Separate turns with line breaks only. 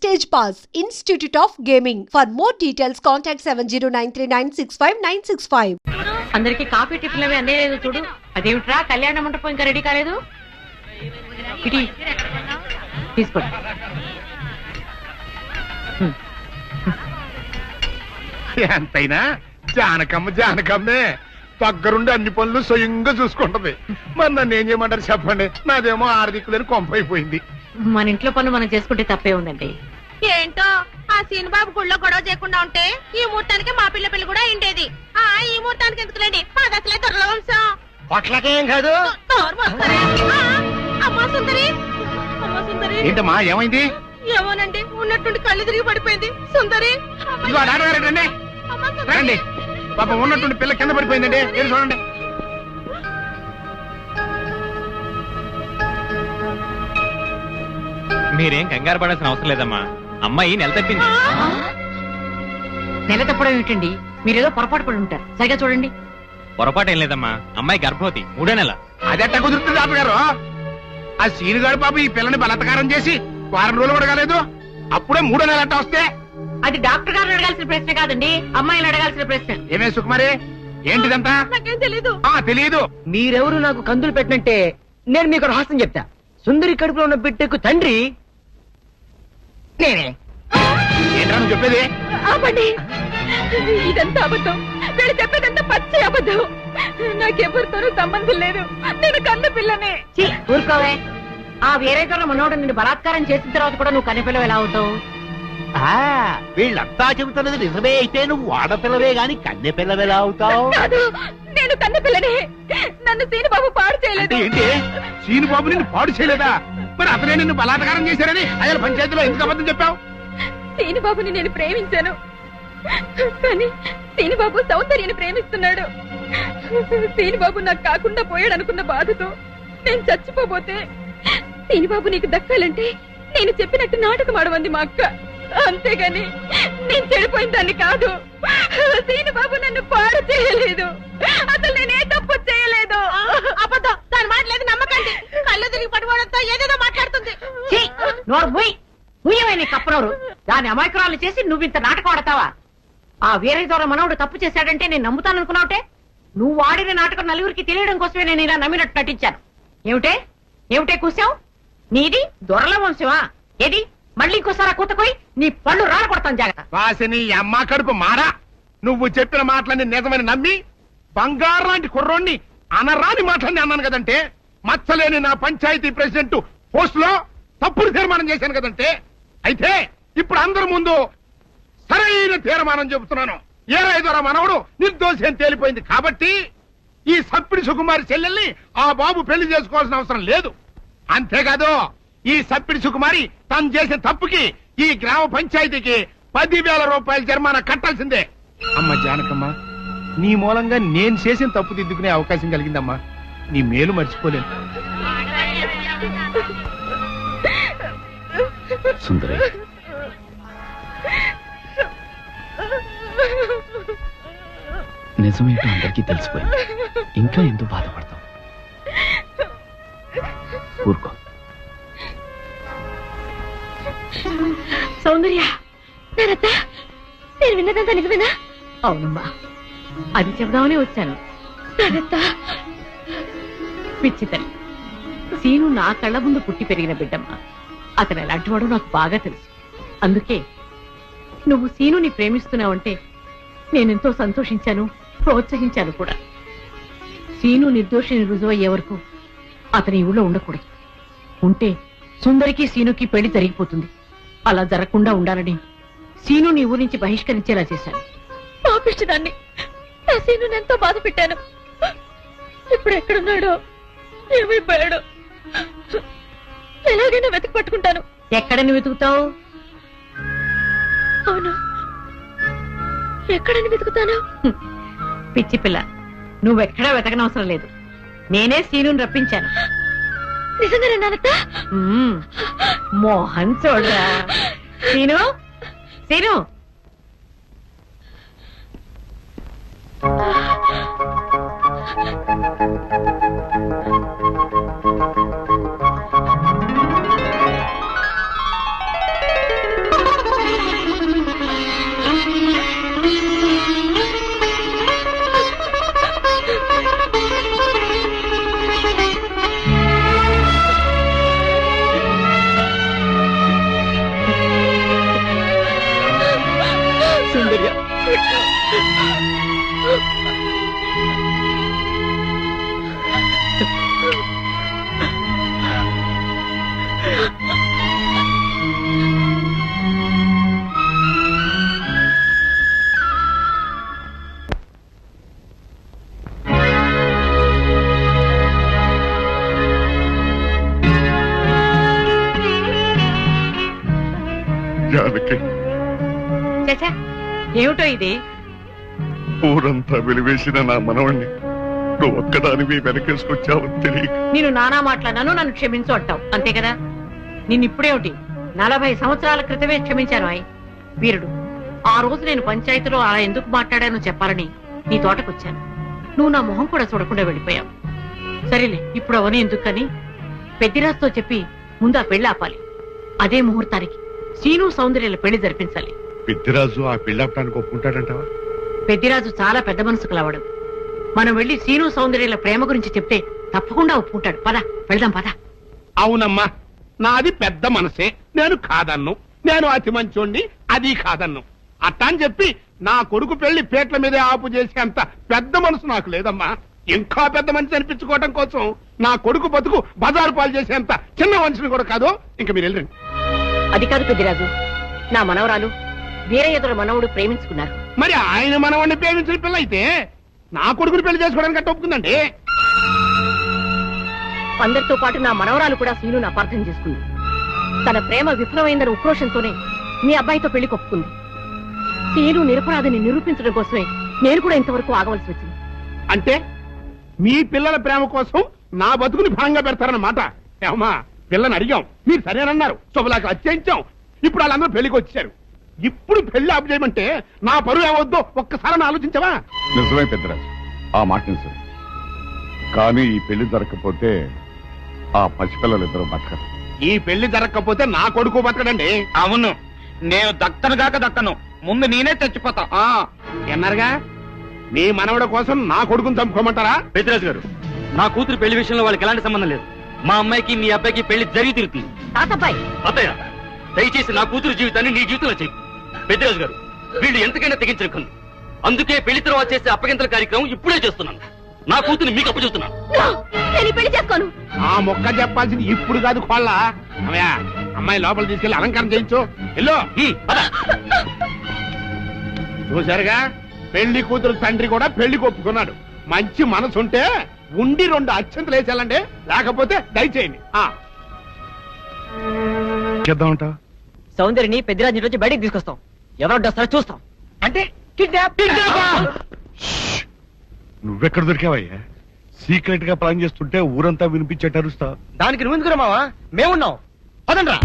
Stage Pass, Institute of Gaming. For more details, contact 7093965965.
అందరికి coffee tiffin అవి అందేలేదు చూడు. అదేమిట్రా కళ్యాణ మండపం ఇంకా రెడీ కాలేదు? ఇటీ తీసుకోండి.
ఎంతైనా జానకమ్మే దగ్గరుండి అన్ని పనులు స్వయంగా చూసుకుంటది. మరి నన్ను ఏం చేయమంటారు చెప్పండి? నాదేమో ఆర్థికులని కొంపైపోయింది.
మన ఇంట్లో పనులు మనం చేసుకుంటే తప్పే ఉందండి.
ఏంటో ఆ సీనుబాబు గుళ్ళో గొడవ చేయకుండా ఉంటే ఈ ముహూర్తానికి మా పిల్ల పెళ్లి కూడా ఉండేది. ఈ ముహూర్తానికి ఎందుకులేండి, మాది అసలే దొరల వంశం.
పొట్లకేం కాదు.
అమ్మా సుందరి,
ఏంటమ్మా ఏమైంది?
ఏమోనండి, ఉన్నట్టుండి కళ్ళు తిరిగి పడిపోయింది. సుందరి
రండి, పాపం ఉన్నట్టుండి పిల్ల కింద పడిపోయిందండి. ఏం చూడండి.
మీరేం కంగారు పడాల్సిన అవసరం లేదమ్మా. అమ్మాయి నెల తప్పింది.
నెల తప్పడం ఏమిటండి? మీరేదో పొరపాటు పడి ఉంటారు. సరిగా చూడండి.
పొరపాటు ఏం లేదమ్మా, అమ్మాయి గర్భవతి, 3వ నెల.
అదెట్టా కుదురుతుంది డాక్టర్ గారు? ఆ సీనుగాడు పాప ఈ పిల్లని బలత్కారం చేసి 4 రోజులు కూడా కాలేదు, అప్పుడే 3వ నెల అట్ట వస్తే?
అది డాక్టర్ గారు అడగాల్సిన ప్రశ్న కాదండి, అమ్మాయిని అడగాల్సిన ప్రశ్న.
ఏమే సుకుమారి, ఏంటిదంతా?
నాకేం తెలీదు.
తెలీదు.
మీరెవరు నాకు కందులు పెట్టినంటే నేను మీకు రహస్యం చెప్తా. సుందరి కడుపులో ఉన్న బిడ్డకు తండ్రి నేనే.
ఏంటా నువ్వు చెప్పేది?
ఆపండి, ఇదంతా అబద్ధం. వీళ్ళు చెప్పేదంతా పచ్చి అబద్ధం. నాకెవరితోనూ సంబంధం లేదు. నేను కన్న పిల్లనే.
ఊరుకోవే. ఆ వేరేతో మనోడు నిన్ను బలాత్కారం చేసిన తర్వాత కూడా నువ్వు కన్నెపిల్లవు ఎలా అవుతావు?
వీళ్ళంతా చెబుతున్నది నిజమే అయితే నువ్వు ఆడపిల్లవే గాని కన్నె పిల్లవెలా అవుతావు?
కాదు, నేను కన్న పిల్లనే. నన్ను సీనుబాబు పాడు చేయలేదు.
ఏంటి? సీనుబాబు నిన్ను పాడు చేయలేదా? మరి అతనే నిన్ను బలాత్కారం చేశారని అసలు పంచాయతీలో ఎందుకు అబద్ధం చెప్పావు?
సీనుబాబుని నేను ప్రేమించాను, కానీ సీనుబాబు సౌందర్యని ప్రేమిస్తున్నాడు. సీనుబాబు నాకు కాకుండా పోయాడు అనుకున్న బాధతో నేను చచ్చిపోబోతే, సీనుబాబు నీకు దక్కాలంటే నేను చెప్పినట్టు నాటకం ఆడమంది మా అక్క. అంతేగాని నేను చెడిపోయిన దాన్ని కాదు. సీనుబాబు నన్ను పాడు చేయలేదు. అసలు నేనే తప్పు చేయలేదు. అబద్ధం, దాని మాట లేదు, నమ్మకండి. కళ్ళు తిరిగి పడిపోవడంతో ఏదేదో మాట్లాడుతుంది.
కప్పనోరు దాని అమాయకురాలు చేసి నువ్వు ఇంత నాటకం ఆడతావా? ఆ వీరయ్య ద్వారా మనవుడు తప్పు చేశాడంటే నేను నమ్ముతాననుకున్నావుటే. నువ్వు ఆడిన నాటకం నలుగురికి తెలియడం కోసమే నేను ఇలా నమ్మినట్టు నటించాను. ఏమిటే కూసావు? నీది దొరల వంశమా? ఏది మళ్ళీ ఇంకోసారి కూతకోయి నీ పళ్ళు రాలు కొడతాను. జాగ్రత్త.
వాసిని అమ్మ కడుపు మారా. నువ్వు చెప్పిన మాటలన్నీ నిజమని నమ్మి బంగారు లాంటి కుర్రోణ్ణి అనరాని మాటలన్నీ అన్నాను కదంటే, మచ్చలేని నా పంచాయతీ ప్రెసిడెంట్ పోస్ట్ లో తప్పుడు తీర్మానం చేశాను కదంటే, అయితే ఇప్పుడు అందరి ముందు సరైన తీర్మానం చెబుతున్నాను. ఏరై ద్వారా మనవడు నిర్దోషి అని తేలిపోయింది కాబట్టి ఈ సప్పిడి సుకుమారి చెల్లెల్ని ఆ బాబు పెళ్లి చేసుకోవాల్సిన అవసరం లేదు. అంతేకాదు, ఈ సప్పిడి సుకుమారి తను చేసిన తప్పుకి ఈ గ్రామ పంచాయతీకి 10,000 రూపాయల జరిమానా కట్టాల్సిందే. అమ్మ జానకమ్మ, నీ మూలంగా నేను చేసిన తప్పు దిద్దుకునే అవకాశం కలిగిందమ్మా. నీ మేలు మర్చిపోలేను.
సుందరి, నిజమేంటో అందరికీ తెలిసిపోయింది. ఇంకా ఎందుకు బాధపడతావు? ఊరుకో.
సౌందర్య, నేను విన్నదంతా నిజమేనా?
అవునమ్మా, అది చెబుదామని వచ్చాను. పిచ్చి తల్లి, సీను నా కళ్ళ ముందు పుట్టి పెరిగిన బిడ్డమ్మా. అతను ఎలాంటి వాడో నాకు బాగా తెలుసు. అందుకే నువ్వు సీనుని ప్రేమిస్తున్నావంటే నేనెంతో సంతోషించాను, ప్రోత్సహించాను కూడా. సీను నిర్దోషిని రుజువయ్యే వరకు అతని ఊళ్ళో ఉండకూడదు. ఉంటే సుందరికి సీనుకి పెళ్లి జరిగిపోతుంది. అలా జరగకుండా ఉండాలని సీను నీ ఊరి నుంచి బహిష్కరించేలా చేశాను.
పాపిష్టిదాన్ని, నా సీనుని ఎంతో బాధ పెట్టాను. ఇప్పుడు ఎక్కడున్నాడో, ఏమైపోయాడో ఎలాగైనా వెతికి పట్టుకుంటాను.
ఎక్కడని వెతుకుతావు?
అవును, ఎక్కడని వెతుకుతాను?
పిచ్చి పిల్ల, నువ్వెక్కడా వెతకనవసరం లేదు. నేనే సీనుని రప్పించాను.
నిజంగానే నానత్త?
మోహన్ చూడరా. సీను, సీను,
సుందర్య
జానకి
చచ్చా ఏమిటో ఇది?
ఊరంతా వెలివేసిన నా మనవణ్ణి నువ్వు ఒక్కదానివి వెనకేసుకొచ్చావు తెలియక
నేను నానా మాట్లాడినాను, నన్ను క్షమించు అంటావు అంతే కదా? నిన్నిప్పుడేమిటి 40 సంవత్సరాల క్రితమే క్షమించాను అయ్ వీరుడు. ఆ రోజు నేను పంచాయతీలో అలా ఎందుకు మాట్లాడానో చెప్పాలని నీ తోటకొచ్చాను. నువ్వు నా మొహం కూడా చూడకుండా వెళ్ళిపోయావు. సరేలే, ఇప్పుడు అవని ఎందుకని పెద్దిరాజుతో చెప్పి ముందు ఆ పెళ్లి ఆపాలి. అదే ముహూర్తానికి శ్రీను సౌందర్యాల పెళ్లి జరిపించాలి.
పెద్దిరాజు ఆ పెళ్ళాపడానికి ఒప్పుకుంటాడంటావా?
పెద్దిరాజు చాలా పెద్ద మనసు కలవాడు. మనం వెళ్లి శ్రీను సౌందర్యాల ప్రేమ గురించి చెప్తే తప్పకుండా ఒప్పుకుంటాడు. పద వెళ్దాం పద.
అవునమ్మా, నాది పెద్ద మనసే, నేను కాదన్ను. నేను అతి మంచోండి, అది కాదన్ను. అట్టా అని చెప్పి నా కొడుకు పెళ్లి పేట్ల మీదే ఆపు చేసేంత పెద్ద మనసు నాకు లేదమ్మా. ఇంకా పెద్ద మనిషి అనిపించుకోవటం కోసం నా కొడుకు బతుకు బజారు పాలు చేసేంత చిన్న మనిషిని కూడా కాదు. ఇంకా మీరు వెళ్ళండి.
అది కాదు పెద్దిరాజు, నా మనవరాలు వీరయ్యదుల మనవుడు ప్రేమించుకున్నారు.
మరి ఆయన మనవాడిని ప్రేమించిన పిల్ల అయితే నా కొడుకుని పెళ్లి చేసుకోవడానికి అట్ట ఒప్పుకుందండి.
అందరితో పాటు నా మనవరాలు కూడా శ్రీను అపార్థం చేసుకుంది. తన ప్రేమ విఫలమైందన్న ఉక్రోషంతోనే మీ అబ్బాయితో పెళ్లి కొప్పుకుంది. శ్రీను నిరపరాధిని నిరూపించడం కోసమే నేను కూడా ఇంతవరకు ఆగవలసి వచ్చింది.
అంటే మీ పిల్లల ప్రేమ కోసం నా బతుకుని భాగంగా పెడతారన్నమాట. ఏమా, పిల్లని అడిగాం, మీరు సరేనన్నారు, శుభలాకి అత్యించాం. ఇప్పుడు వాళ్ళందరూ పెళ్లికి వచ్చారు. ఇప్పుడు పెళ్లి ఆపు చేయమంటే నా పరువు ఏమవుద్దో ఒక్కసారి ఆలోచించవా?
నిజమే పెద్దరాజు, ఆ మాట నిజమే. కానీ ఈ పెళ్లి జరగకపోతే ఆ పసిపిల్లలిద్దరూ బతకరు.
ఈ పెళ్లి జరగకపోతే నా కొడుకు బతకడండి.
అవును, నేను దక్కను కాక దక్కను, ముందు నేనే చచ్చిపోతా.
ఎన్నారుగా మీ మనవడ కోసం నా కొడుకుని చంపుకోమంటారా?
పెద్దరాజు గారు, నా కూతురు పెళ్లి విషయంలో వాళ్ళకి ఎలాంటి సంబంధం లేదు. మా అమ్మాయికి మీ అబ్బాయికి పెళ్లి జరిగి తిరుగుతుంది.
తాతబ్బాయి,
అత్తయ్య, దయచేసి నా కూతురు జీవితాన్ని నీ జీవితంలో చెయ్యి. పెద్దరాజు గారు, వీళ్ళు ఎంతకైనా తెగించరు. అందుకే పెళ్లి తర్వాత చేసే అప్పగింతల కార్యక్రమం ఇప్పుడే చేస్తున్నాను. నా కూతుర్ని మీకు అప్పచెప్తున్నాను.
పెళ్లి చేసుకోను.
ఆ మొక్క చెప్పాల్సింది ఇప్పుడు కాదు, కోళ్ళ. అమ్మాయి లోపల తీసుకెళ్లి అలంకారం చేయించు. ఎల్లో చూసారుగా, పెళ్లి కూతురు తండ్రి కూడా పెళ్లికి ఒప్పుకున్నాడు. మంచి మనసుంటే ఉండి 2 అత్యంతలు వేసేయాలండి, లేకపోతే దయచేయండి. చేద్దామంట
సౌందర్యని పెద్దిరాజు నుంచి బయటికి తీసుకొస్తాం. ఎవరో వస్తారో చూస్తాం. అంటే
నువ్వెక్కడ దొరికావయ్యా? సీక్రెట్ గా ప్లాన్ చేస్తుంటే ఊరంతా వినిపించేట అరుస్తా.
దానికి నువ్వు ఎందుకు మావా? మేమున్నాం. పదండ్రా.